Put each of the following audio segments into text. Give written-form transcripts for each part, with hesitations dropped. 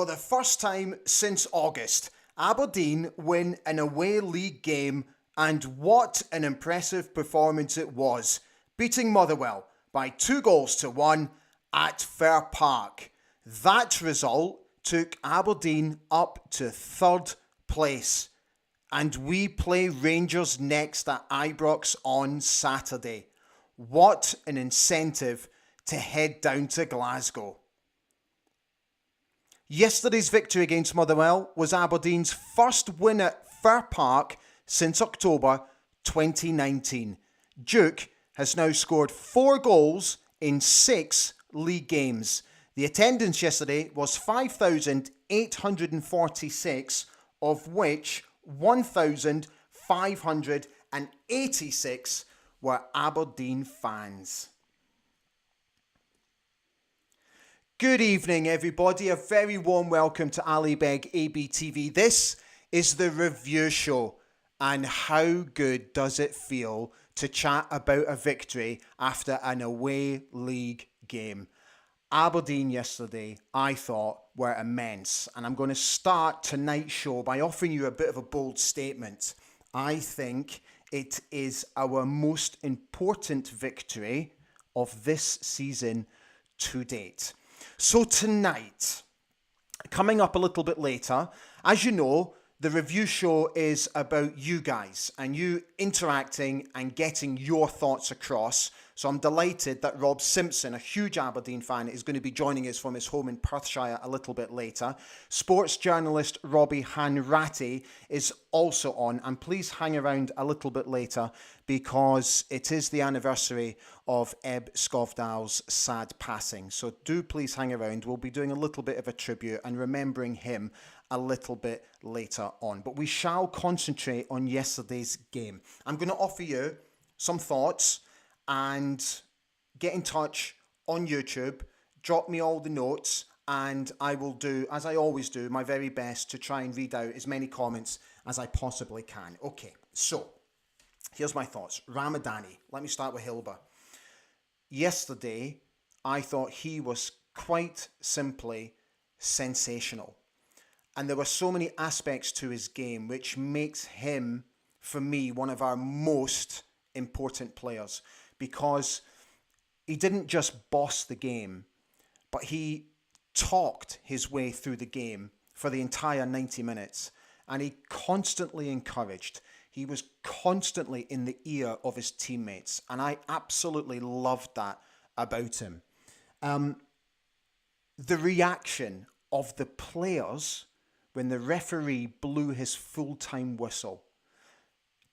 For the first time since August, Aberdeen win an away league game, and what an impressive performance it was, beating Motherwell by 2-1 at Fir Park. That result took Aberdeen up to third place, and we play Rangers next at Ibrox on Saturday. What an incentive to head down to Glasgow. Yesterday's victory against Motherwell was Aberdeen's first win at Fir Park since October 2019. Duke has now scored 4 goals in 6 league games. The attendance yesterday was 5,846, of which 1,586 were Aberdeen fans. Good evening, everybody. A very warm welcome to Ali Beg AB TV. This is the review show. And how good does it feel to chat about a victory after an away league game? Aberdeen yesterday, I thought, were immense. And I'm going to start tonight's show by offering you a bit of a bold statement. I think it is our most important victory of this season to date. So tonight, coming up a little bit later, as you know, the review show is about you guys and you interacting and getting your thoughts across. So I'm delighted that Rob Simpson, a huge Aberdeen fan, is going to be joining us from his home in Perthshire a little bit later. Sports journalist Robbie Hanratty is also on, and please hang around a little bit later because it is the anniversary of Ebbe Skovdahl's sad passing. So do please hang around. We'll be doing a little bit of a tribute and remembering him a little bit later on. But we shall concentrate on yesterday's game. I'm going to offer you some thoughts and get in touch on YouTube. Drop me all the notes and I will do, as I always do, my very best to try and read out as many comments as I possibly can. Okay, so here's my thoughts. Ramadani. Let me start with Hilbert. Yesterday, I thought he was quite simply sensational. And there were so many aspects to his game which makes him, for me, one of our most important players. Because he didn't just boss the game, but he talked his way through the game for the entire 90 minutes. And he constantly encouraged. He was constantly in the ear of his teammates. And I absolutely loved that about him. The reaction of the players when the referee blew his full-time whistle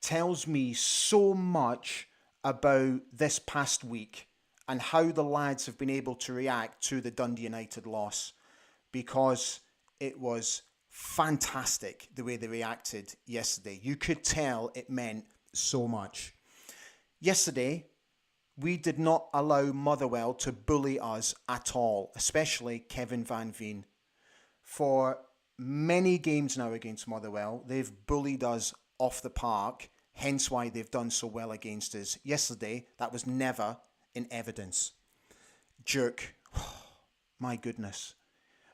tells me so much about this past week and how the lads have been able to react to the Dundee United loss, because it was fantastic the way they reacted yesterday. You could tell it meant so much. Yesterday, we did not allow Motherwell to bully us at all, especially Kevin Van Veen. For many games now against Motherwell, they've bullied us off the park, hence why they've done so well against us. Yesterday, that was never in evidence. Jerk, my goodness,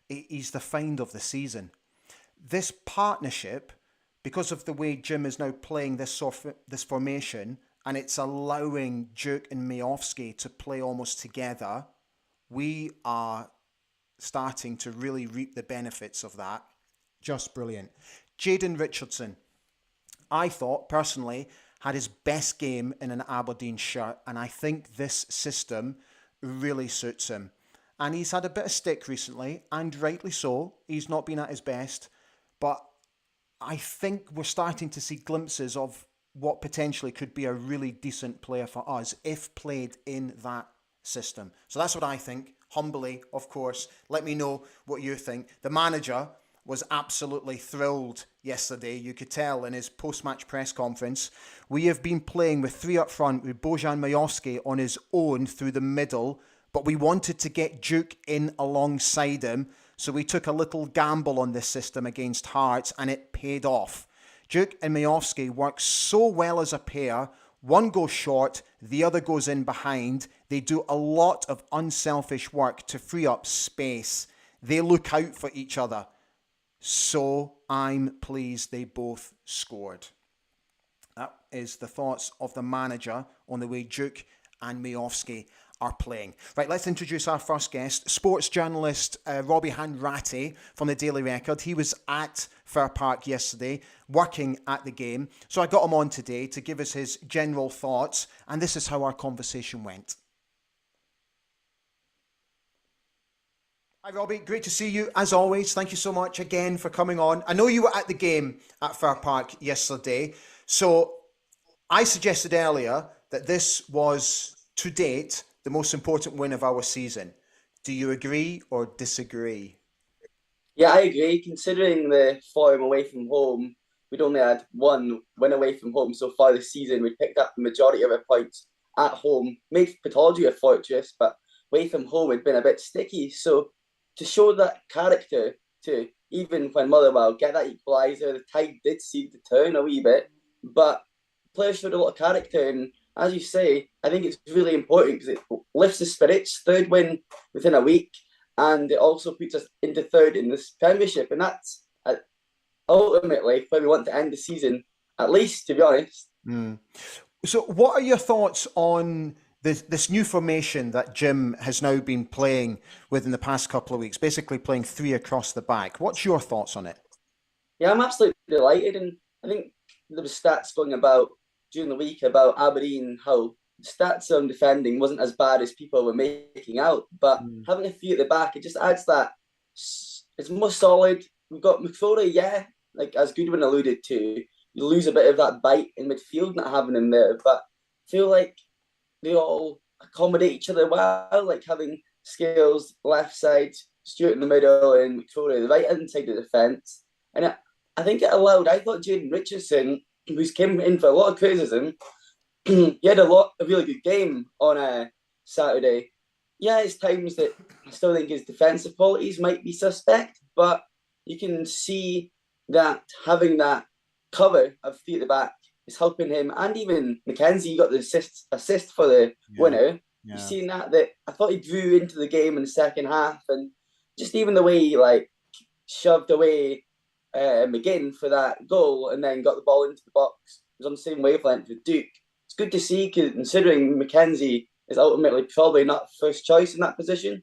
he's the find of the season. This partnership, because of the way Jim is now playing this formation, and it's allowing Jerk and Miovski to play almost together, we are starting to really reap the benefits of that. Just brilliant. Jayden Richardson, I thought, personally, had his best game in an Aberdeen shirt, and I think this system really suits him. And he's had a bit of stick recently, and rightly so. He's not been at his best, but I think we're starting to see glimpses of what potentially could be a really decent player for us if played in that system. So that's what I think. Humbly, of course. Let me know what you think. The manager was absolutely thrilled yesterday. You could tell in his post-match press conference. We have been playing with 3 up front with Bojan Miovski on his own through the middle, but we wanted to get Duke in alongside him, so we took a little gamble on this system against Hearts, and it paid off. Duke and Miovski work so well as a pair. One goes short, the other goes in behind. They do a lot of unselfish work to free up space. They look out for each other. So I'm pleased they both scored. That is the thoughts of the manager on the way Duke and Miovski are playing. Right, let's introduce our first guest, sports journalist Robbie from the Daily Record. He was at Fir Park yesterday, working at the game. So I got him on today to give us his general thoughts, and this is how our conversation went. Hi Robbie, great to see you as always. Thank you so much again for coming on. I know you were at the game at Fir Park yesterday, so I suggested earlier that this was, to date, the most important win of our season. Do you agree or disagree? Yeah, I agree. Considering the form away from home, we'd only had one win away from home so far this season. We picked up the majority of our points at home, made Patology a fortress, but away from home had been a bit sticky. So to show that character, to even when Motherwell get that equaliser, the tide did seem to turn a wee bit, but players showed a lot of character. And as you say, I think it's really important because it lifts the spirits. Third win within a week, and it also puts us into third in this Premiership, and that's ultimately where we want to end the season, at least, to be honest. Mm. So what are your thoughts on this new formation that Jim has now been playing with in the past couple of weeks, basically playing three across the back? What's your thoughts on it? Yeah, I'm absolutely delighted, and I think there was stats going about during the week about Aberdeen, how stats on defending wasn't as bad as people were making out, but having a few at the back, it just adds that it's more solid. We've got McFoley, yeah, like as Goodwin alluded to, you lose a bit of that bite in midfield not having him there, but I feel like they all accommodate each other well, like having Scales left side, Stewart in the middle, and McFoley the right hand side of the defence. And I think it allowed, I thought Jaden Richardson, who's came in for a lot of criticism, he had a really good game on a Saturday. Yeah, it's times that I still think his defensive qualities might be suspect, but you can see that having that cover of three at the back is helping him. And even Mackenzie got the assist for the winner. Yeah. You've seen that I thought he drew into the game in the second half, and just even the way he shoved away McGinn for that goal and then got the ball into the box. It was on the same wavelength with Duke. It's good to see, considering Mackenzie is ultimately probably not first choice in that position.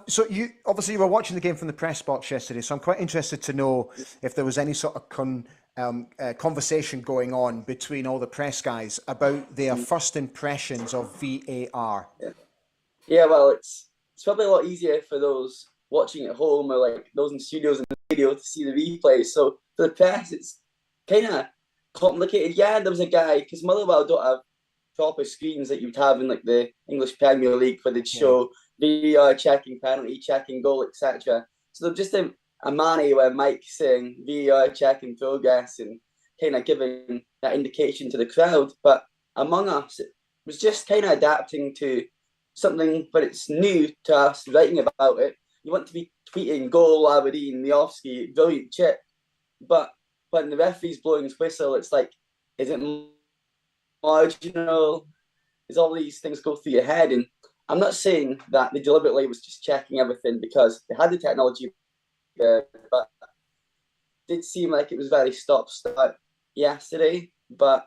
So you obviously were watching the game from the press box yesterday, so I'm quite interested to know if there was any sort of conversation going on between all the press guys about their first impressions of VAR. Yeah, well, it's probably a lot easier for those watching at home or those in studios and the radio to see the replay. So for the press, it's kind of complicated. Yeah, there was a guy, because Motherwell don't have proper screens that you'd have in the English Premier League where they'd show VAR checking penalty, checking goal, etc. So they're just a Manny where Mike's saying VAR checking progress and kind of giving that indication to the crowd. But among us, it was just kind of adapting to something, but it's new to us writing about it. You want to be tweeting goal Aberdeen, Miovski, brilliant chip. But when the referee's blowing his whistle, it's like, is it marginal? Is all these things go through your head? And I'm not saying that they deliberately was just checking everything because they had the technology there, but it did seem like it was very stop-start yesterday. But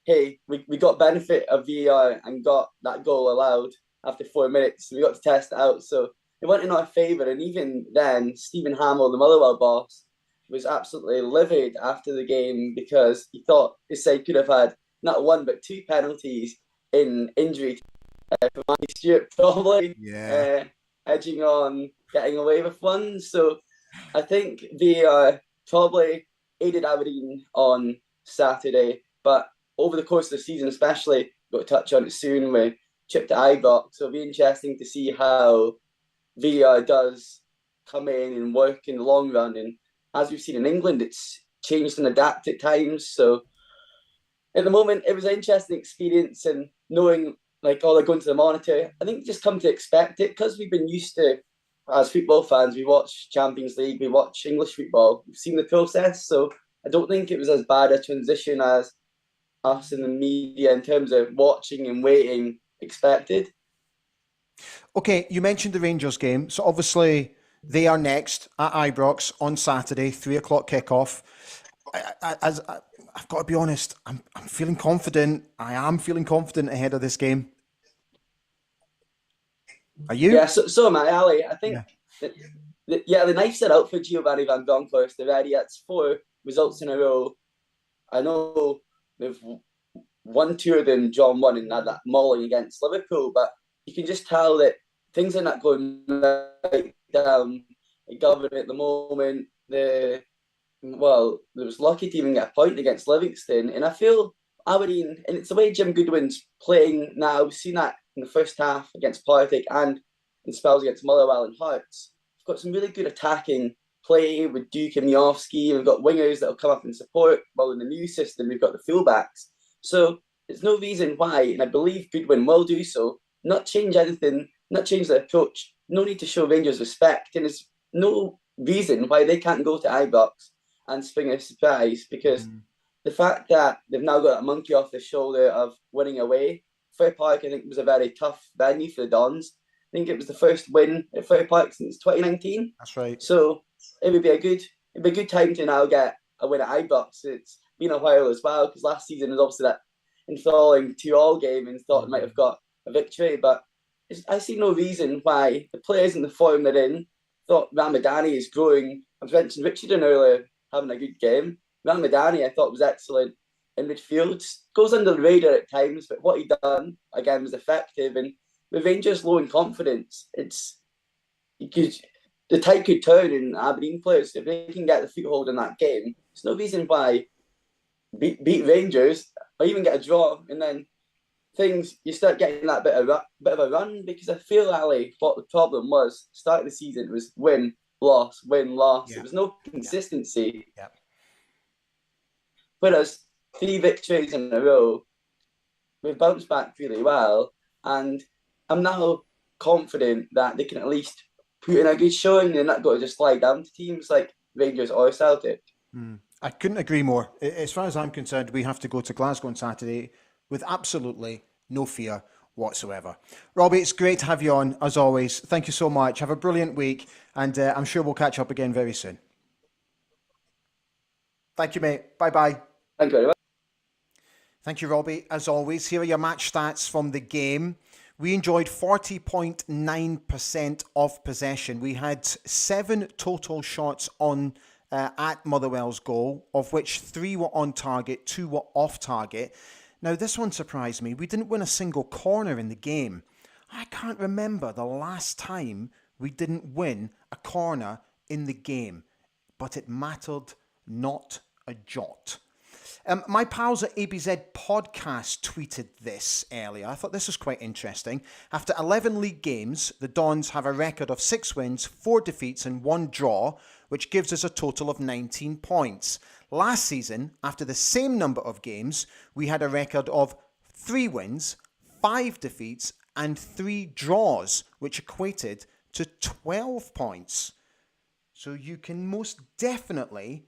hey, we got benefit of VAR and got that goal allowed after 4 minutes. We got to test it out. So it went in our favour. And even then, Stephen Hamill, the Motherwell boss, was absolutely livid after the game because he thought his side could have had not one but two penalties in injury for Matty Stewart, probably edging on getting away with one. So I think VAR probably aided Aberdeen on Saturday, but over the course of the season, especially, we'll touch on it soon, we chipped to Ibrox. So it'll be interesting to see how VAR does come in and work in the long run. And as we've seen in England, it's changed and adapted at times. So at the moment, it was an interesting experience, and knowing they're going to the monitor, I think just come to expect it because we've been used to, as football fans, we watch Champions League, we watch English football, we've seen the process. So I don't think it was as bad a transition as us in the media in terms of watching and waiting expected. Okay, you mentioned the Rangers game. So obviously they are next at Ibrox on Saturday, 3 o'clock kickoff. I've got to be honest, I'm feeling confident. I am feeling confident ahead of this game. Are you? Yeah, so am I, Ali. I think Yeah. that, the nights are out for Giovanni Van Bronckhorst already. It's 4 results in a row. I know they've won two of them, John won, and had that mauling against Liverpool, but you can just tell that things are not going right down. The government at the moment, they was lucky to even get a point against Livingston, and I feel Aberdeen, and it's the way Jim Goodwin's playing now. We've seen that in the first half against Partick and in spells against Motherwell and Hearts. We've got some really good attacking play with Duke and Miofsky. We've got wingers that'll come up and support. While in the new system, we've got the fullbacks. So there's no reason why, and I believe Goodwin will do so, not change anything, not change the approach. No need to show Rangers respect, and there's no reason why they can't go to Ibrox and spring a surprise, because the fact that they've now got a monkey off the shoulder of winning away. Fir Park, I think, was a very tough venue for the Dons. I think it was the first win at Fir Park since 2019. That's right. So it'd be a good time to now get a win at Ibrox. It's been a while as well, because last season was obviously that enthralling 2-2 game and thought might have got a victory. But I see no reason why the players in the form they're in. Thought Ramadani is growing. I was mentioning Richardson earlier having a good game. Ramadani, I thought, was excellent in midfield. Goes under the radar at times, but what he done again was effective. And with Rangers low in confidence, the tide could turn in Aberdeen players if they can get the foothold in that game. There's no reason why beat Rangers or even get a draw, and then you start getting that bit of a run, because I feel, Ali, what the problem was start of the season was win loss, win loss. Yeah. There was no consistency. Yeah. Whereas 3 victories in a row, we've bounced back really well, and I'm now confident that they can at least put in a good showing and not got to just slide down to teams like Rangers or Celtic. I couldn't agree more. As far as I'm concerned, we have to go to Glasgow on Saturday with absolutely no fear whatsoever. Robbie, it's great to have you on, as always. Thank you so much. Have a brilliant week, and I'm sure we'll catch up again very soon. Thank you, mate. Bye-bye. Thank you very much. Thank you, Robbie. As always, here are your match stats from the game. We enjoyed 40.9% of possession. We had 7 total shots on at Motherwell's goal, of which 3 were on target, 2 were off target. Now, this one surprised me. We didn't win a single corner in the game. I can't remember the last time we didn't win a corner in the game, but it mattered not a jot. My pals at ABZ Podcast tweeted this earlier. I thought this was quite interesting. After 11 league games, the Dons have a record of 6 wins, 4 defeats and 1 draw, which gives us a total of 19 points. Last season, after the same number of games, we had a record of 3 wins, 5 defeats and 3 draws, which equated to 12 points. So you can most definitely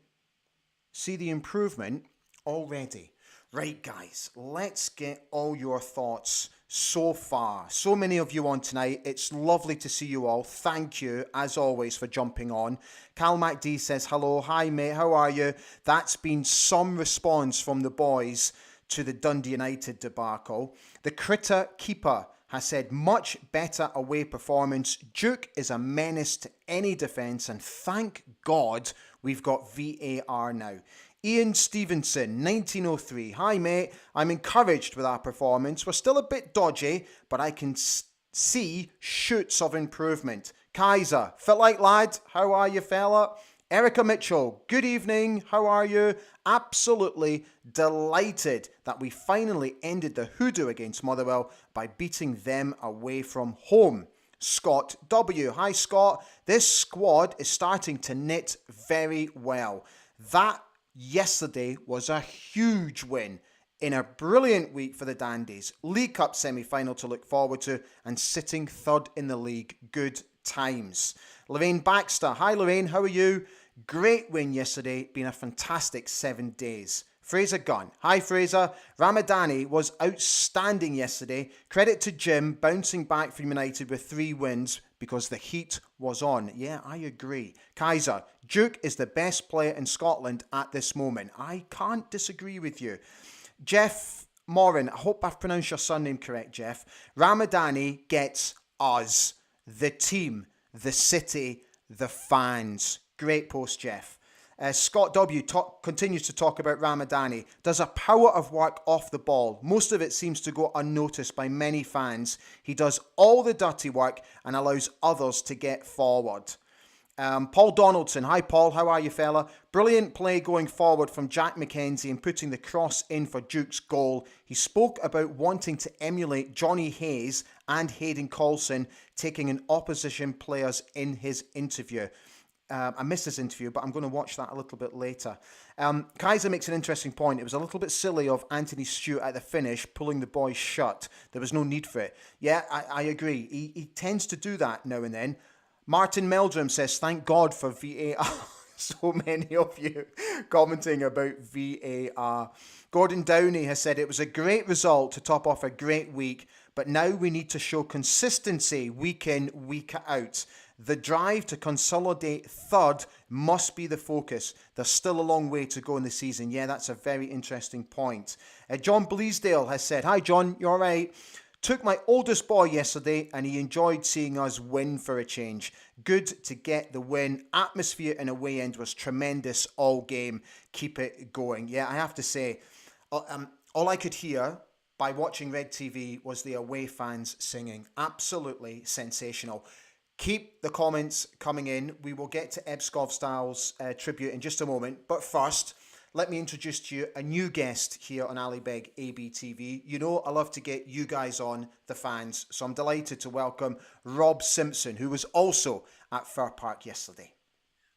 see the improvement already. Right, guys, let's get all your thoughts so far. So many of you on tonight. It's lovely to see you all. Thank you, as always, for jumping on. Cal MacD says, hello. Hi, mate. How are you? That's been some response from the boys to the Dundee United debacle. The Critter Keeper has said, much better away performance. Duke is a menace to any defence, and thank God we've got VAR now. Ian Stevenson, 1903. Hi, mate. I'm encouraged with our performance. We're still a bit dodgy, but I can see shoots of improvement. Kaiser, fit like lad. How are you, fella? Erica Mitchell, good evening. How are you? Absolutely delighted that we finally ended the hoodoo against Motherwell by beating them away from home. Scott W. Hi, Scott. This squad is starting to knit very well. That yesterday was a huge win in a brilliant week for the Dandies. League Cup semi-final to look forward to and sitting third in the league. Good times. Lorraine Baxter. Hi, Lorraine. How are you? Great win yesterday. Been a fantastic 7 days. Fraser Gunn. Hi, Fraser. Ramadani was outstanding yesterday. Credit to Jim bouncing back from United with 3 wins because the heat was on. Yeah, I agree. Kaiser, Duke is the best player in Scotland at this moment. I can't disagree with you. Jeff Morin, I hope I've pronounced your surname correct, Jeff. Ramadani gets us, the team, the city, the fans. Great post, Jeff. Scott W. continues to talk about Ramadani. Does a power of work off the ball. Most of it seems to go unnoticed by many fans. He does all the dirty work and allows others to get forward. Paul Donaldson. Hi, Paul. How are you, fella? Brilliant play going forward from Jack McKenzie and putting the cross in for Duke's goal. He spoke about wanting to emulate Johnny Hayes and Hayden Coulson taking in opposition players in his interview. I missed this interview, but I'm going to watch that a little bit later. Kaiser makes an interesting point. It was a little bit silly of Anthony Stewart at the finish, pulling the boys shut. There was no need for it. Yeah, I agree. He tends to do that now and then. Martin Meldrum says, thank God for VAR. So many of you commenting about VAR. Gordon Downey has said, it was a great result to top off a great week, but now we need to show consistency week in, week out. The drive to consolidate third must be the focus. There's still a long way to go in the season. Yeah, that's a very interesting point. John Bleasdale has said, hi John, you all right? Took my oldest boy yesterday and he enjoyed seeing us win for a change. Good to get the win. Atmosphere in away end was tremendous all game. Keep it going. Yeah, I have to say, all I could hear by watching Red TV was the away fans singing. Absolutely sensational. Keep the comments coming in. We will get to Ebbe Skovdahl's tribute in just a moment. But first, let me introduce to you a new guest here on Ali Beg AB TV. You know I love to get you guys on, the fans. So I'm delighted to welcome Rob Simpson, who was also at Fir Park yesterday.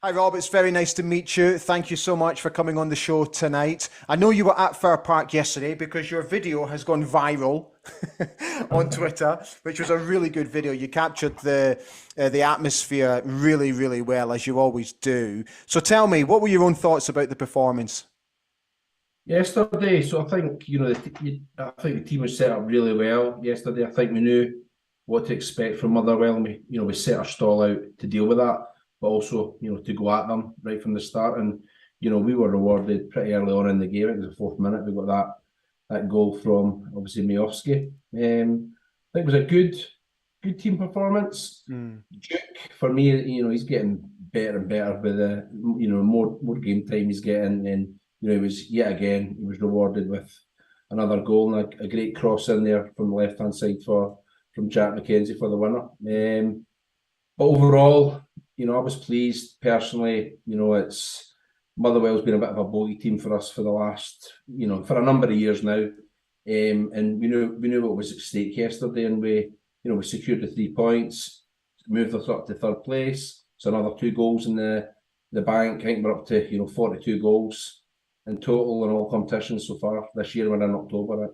Hi Rob, it's very nice to meet you. Thank you so much for coming on the show tonight. I know you were at Fir Park yesterday because your video has gone viral on Twitter, which was a really good video. You captured the atmosphere really, really well, as you always do. So tell me, what were your own thoughts about the performance? Yesterday, so I think I think the team was set up really well yesterday. I think we knew what to expect from Motherwell. We set our stall out to deal with that, but also to go at them right from the start. And we were rewarded pretty early on in the game. It was the 4th minute. We got that goal from obviously Miofsky. I think it was a good team performance. Duke, for me, he's getting better and better with the more game time he's getting, and he was he was rewarded with another goal and a great cross in there from the left hand side from Jack McKenzie for the winner. But overall, I was pleased personally. It's Motherwell's been a bit of a bogey team for us for the last, for a number of years now. And we knew what was at stake yesterday, and we secured the 3 points, moved us up to 3rd place. So another 2 goals in the bank. I think we're up to 42 goals in total in all competitions so far this year. We're in October.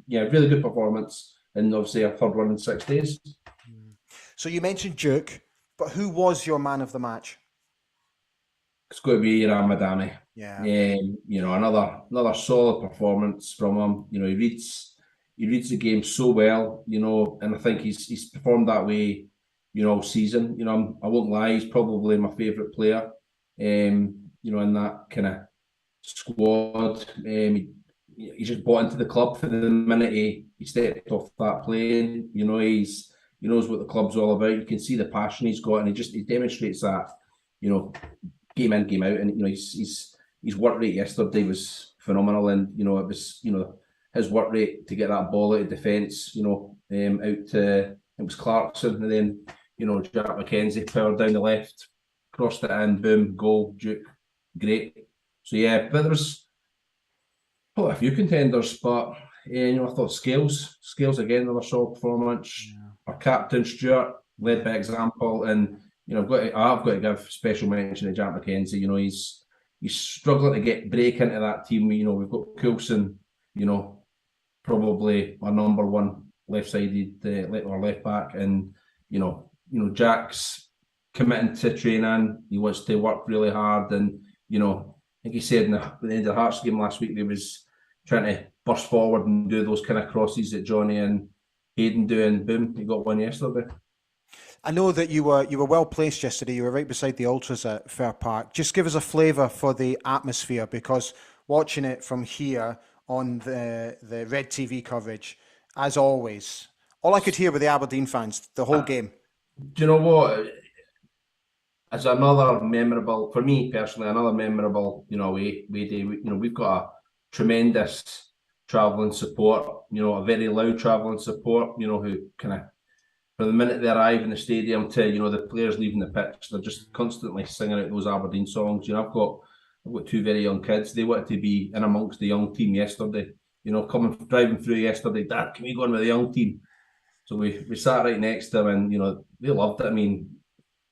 Really good performance, and obviously our 3rd one in 6 days. So you mentioned Duke, but who was your man of the match? It's got to be Ramadani. Yeah. Another solid performance from him. He reads the game so well. And I think he's performed that way. All season. I won't lie. He's probably my favourite player. In that kind of squad. He just bought into the club for the minute he stepped off that plane. He knows what the club's all about. You can see the passion he's got, and he demonstrates that. Game in, game out, and his work rate yesterday was phenomenal, and it was his work rate to get that ball out of defence, out to, it was Clarkson, and then Jack McKenzie powered down the left, crossed it in, boom, goal, Duke, great. So yeah, but there was probably a few contenders, but I thought Scales again, another solid performance. Yeah. Our captain Stewart led by example, and I've got to give special mention to Jack McKenzie. He's struggling to break into that team. We've got Coulson, probably our number 1 left-sided or left back, and Jack's committing to training. He wants to work really hard, and think he said at the end of the Hearts game last week, they was trying to burst forward and do those kind of crosses that Johnny and Hayden do, and boom, he got one yesterday. I know that you were well placed yesterday. You were right beside the ultras at Fir Park. Just give us a flavour for the atmosphere, because watching it from here on the Red TV coverage, as always, all I could hear were the Aberdeen fans the whole game. Do you know what? As another memorable, for me personally, another memorable, away day. We've got a tremendous travelling support. A very loud travelling support. Who kind of, from the minute they arrive in the stadium to the players leaving the pitch, they're just constantly singing out those Aberdeen songs. I've got two very young kids. They wanted to be in amongst the young team yesterday. Driving through yesterday, Dad, can we go in with the young team? So we sat right next to them, and they loved it. I mean,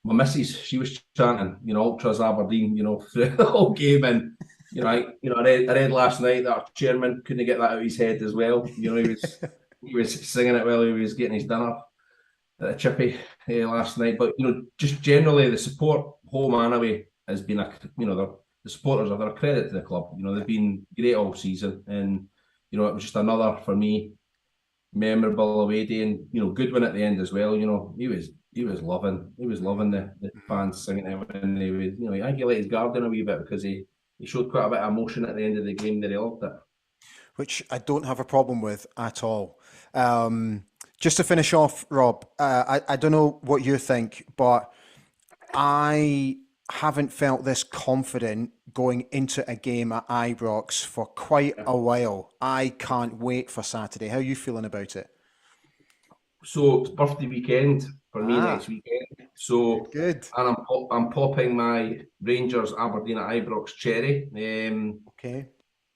my missus, she was chanting, ultras Aberdeen, through the whole game. And I read last night that our chairman couldn't get that out of his head as well. He was singing it while he was getting his dinner at a chippy last night. But just generally the support home and away has been the supporters are a credit to the club. They've been great all season, and it was just another, for me, memorable away day, and Goodwin at the end as well. He was loving the fans singing him, and he was I think he let his guard down a wee bit, because he showed quite a bit of emotion at the end of the game that he loved it, which I don't have a problem with at all. Just to finish off, Rob, I don't know what you think, but I haven't felt this confident going into a game at Ibrox for quite a while. I can't wait for Saturday. How are you feeling about it? So it's birthday weekend for me next weekend. So good. And I'm popping my Rangers Aberdeen at Ibrox cherry. Okay.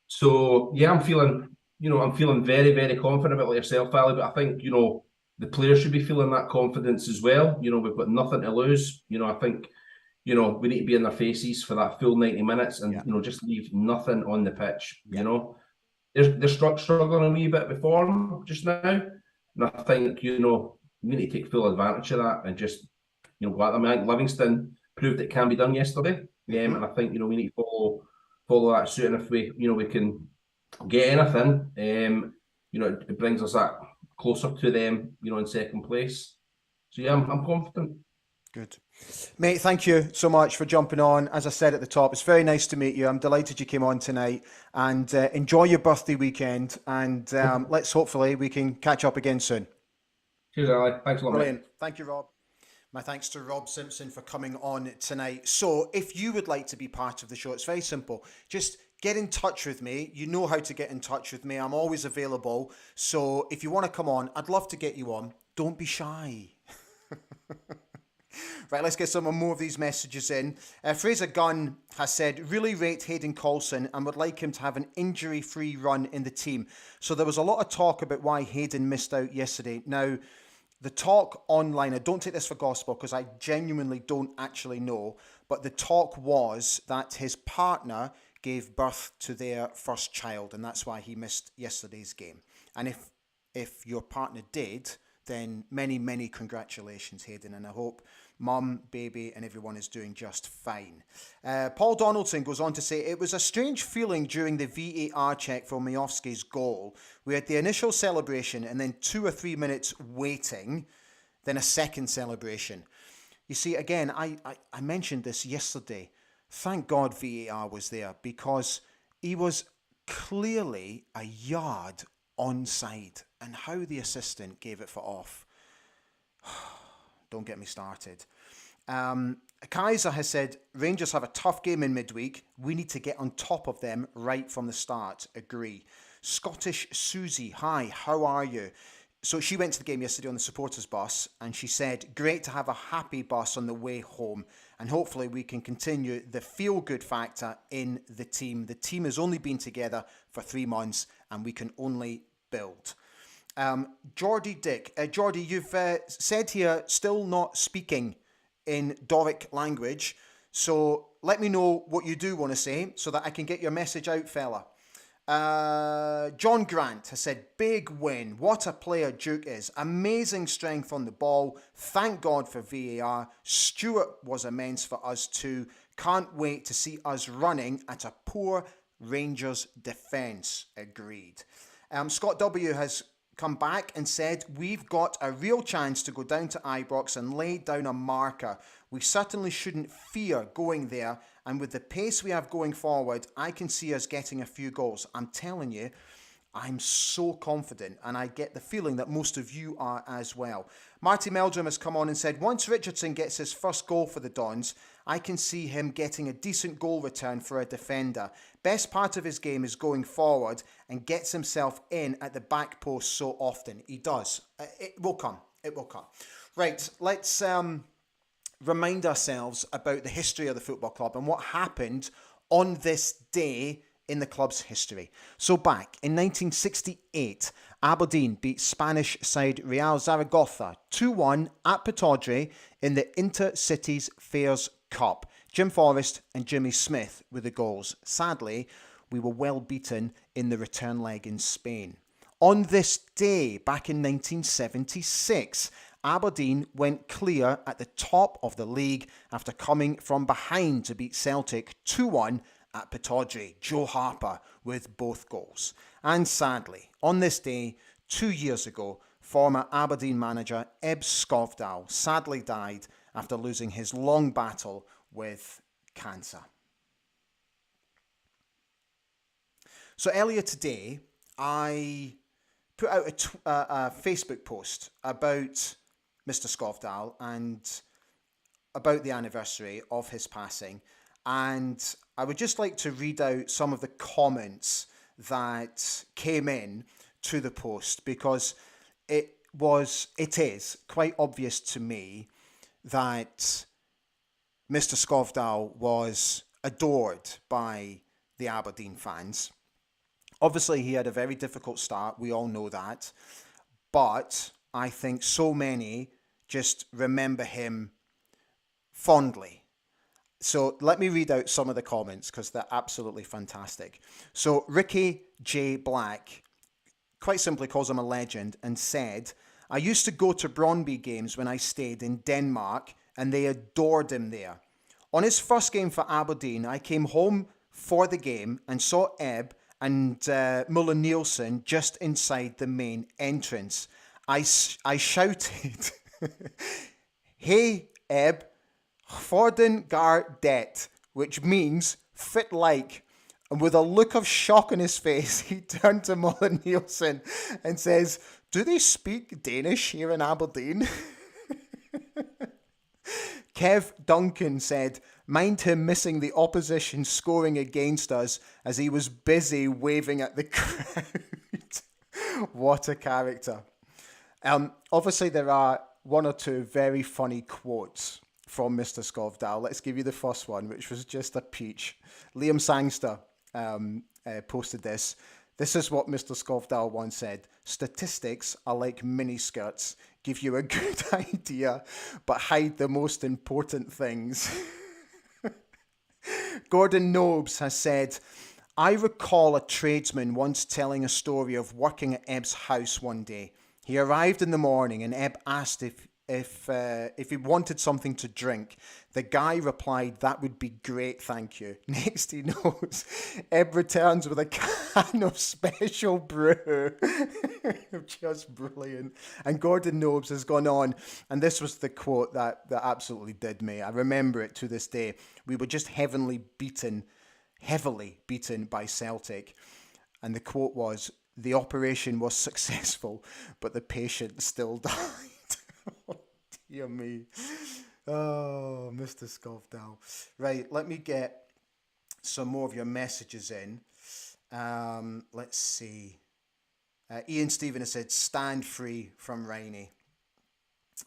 So yeah, I'm feeling very, very confident about yourself, Ali. But I think the players should be feeling that confidence as well. We've got nothing to lose. I think we need to be in their faces for that full 90 minutes, and just leave nothing on the pitch. They're struggling a wee bit with form just now, and I think we need to take full advantage of that and just go at them. I think Livingston proved it can be done yesterday, and I think we need to follow that suit. And if we we can get anything, it brings us that closer to them, in second place. So yeah, I'm confident. Good. Mate, thank you so much for jumping on. As I said at the top, it's very nice to meet you. I'm delighted you came on tonight, and enjoy your birthday weekend, and let's hopefully we can catch up again soon. Cheers, Ali. Thanks a lot, Brilliant. mate. Thank you, Rob. My thanks to Rob Simpson for coming on tonight. So if you would like to be part of the show, it's very simple. Just get in touch with me. You know how to get in touch with me. I'm always available. So if you want to come on, I'd love to get you on. Don't be shy. Right, let's get some more of these messages in. Fraser Gunn has said, really rate Hayden Coulson and would like him to have an injury-free run in the team. So there was a lot of talk about why Hayden missed out yesterday. Now, the talk online, I don't take this for gospel because I genuinely don't actually know, but the talk was that his partner gave birth to their first child, and that's why he missed yesterday's game. And if your partner did, then many, many congratulations, Hayden, and I hope mum, baby, and everyone is doing just fine. Paul Donaldson goes on to say, it was a strange feeling during the VAR check for Miofsky's goal. We had the initial celebration and then 2 or 3 minutes waiting, then a second celebration. You see, again, I mentioned this yesterday. Thank God VAR was there, because he was clearly a yard onside, and how the assistant gave it for off. Don't get me started. Kaiser has said, Rangers have a tough game in midweek. We need to get on top of them right from the start. Agree. Scottish Susie, hi, how are you? So she went to the game yesterday on the supporters bus, and she said, great to have a happy bus on the way home, and hopefully we can continue the feel-good factor in the team. The team has only been together for 3 months, and we can only build. Geordie Dick. Geordie, you've said here, still not speaking in Doric language, so let me know what you do want to say so that I can get your message out, fella. John Grant has said, big win. What a player Duke is. Amazing strength on the ball. Thank God for VAR. Stewart was immense for us too. Can't wait to see us running at a poor Rangers defence. Agreed. Scott W has come back and said, we've got a real chance to go down to Ibrox and lay down a marker. We certainly shouldn't fear going there, and with the pace we have going forward, I can see us getting a few goals. I'm telling you, I'm so confident, and I get the feeling that most of you are as well. Marty Meldrum has come on and said, once Richardson gets his first goal for the Dons, I can see him getting a decent goal return for a defender. Best part of his game is going forward and gets himself in at the back post so often. He does. It will come. It will come. Right, let's remind ourselves about the history of the football club and what happened on this day in the club's history. So back in 1968, Aberdeen beat Spanish side Real Zaragoza 2-1 at Pittodrie in the Intercities Fairs Cup. Jim Forrest and Jimmy Smith were the goals. Sadly, we were well beaten in the return leg in Spain. On this day, back in 1976, Aberdeen went clear at the top of the league after coming from behind to beat Celtic 2-1 at Pittodrie. Joe Harper with both goals. And sadly, on this day, 2 years ago, former Aberdeen manager Ebbe Skovdahl sadly died after losing his long battle with cancer. So earlier today, I put out a Facebook post about Mr. Skovdahl and about the anniversary of his passing. And I would just like to read out some of the comments that came in to the post, because it is quite obvious to me that Mr. Skovdahl was adored by the Aberdeen fans. Obviously, he had a very difficult start. We all know that. But I think so many just remember him fondly. So let me read out some of the comments because they're absolutely fantastic. So Ricky J. Black quite simply calls him a legend and said, I used to go to Brøndby games when I stayed in Denmark and they adored him there. On his first game for Aberdeen, I came home for the game and saw Ebbe and Muller Nielsen just inside the main entrance. I shouted, hey Ebbe, Forden gar det, which means fit like. And with a look of shock on his face, he turned to Muller Nielsen and says, do they speak Danish here in Aberdeen? Kev Duncan said, mind him missing the opposition scoring against us as he was busy waving at the crowd. What a character. Obviously, there are one or two very funny quotes from Mr. Skovdahl. Let's give you the first one, which was just a peach. Liam Sangster posted this. This is what Mr. Skovdahl once said. Statistics are like miniskirts. Give you a good idea, but hide the most important things. Gordon Nobes has said, I recall a tradesman once telling a story of working at Ebbe's house one day. He arrived in the morning and Ebbe asked if he wanted something to drink. The guy replied, that would be great, thank you. Next he knows, Ebbe returns with a can of special brew. Just brilliant. And Gordon Nobes has gone on, and this was the quote that absolutely did me. I remember it to this day. We were just heavily beaten by Celtic. And the quote was, the operation was successful, but the patient still died. Oh, dear me. Oh, Mr. Skovdahl. Right, let me get some more of your messages in. Let's see. Ian Stephen has said, stand free from Rainey.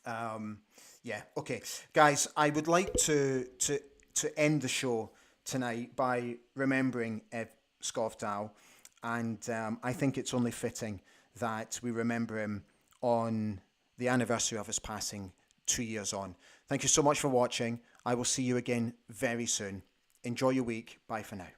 Yeah, okay. Guys, I would like to end the show tonight by remembering Ebbe Skovdahl. And I think it's only fitting that we remember him on the anniversary of his passing 2 years on. Thank you so much for watching. I will see you again very soon. Enjoy your week. Bye for now.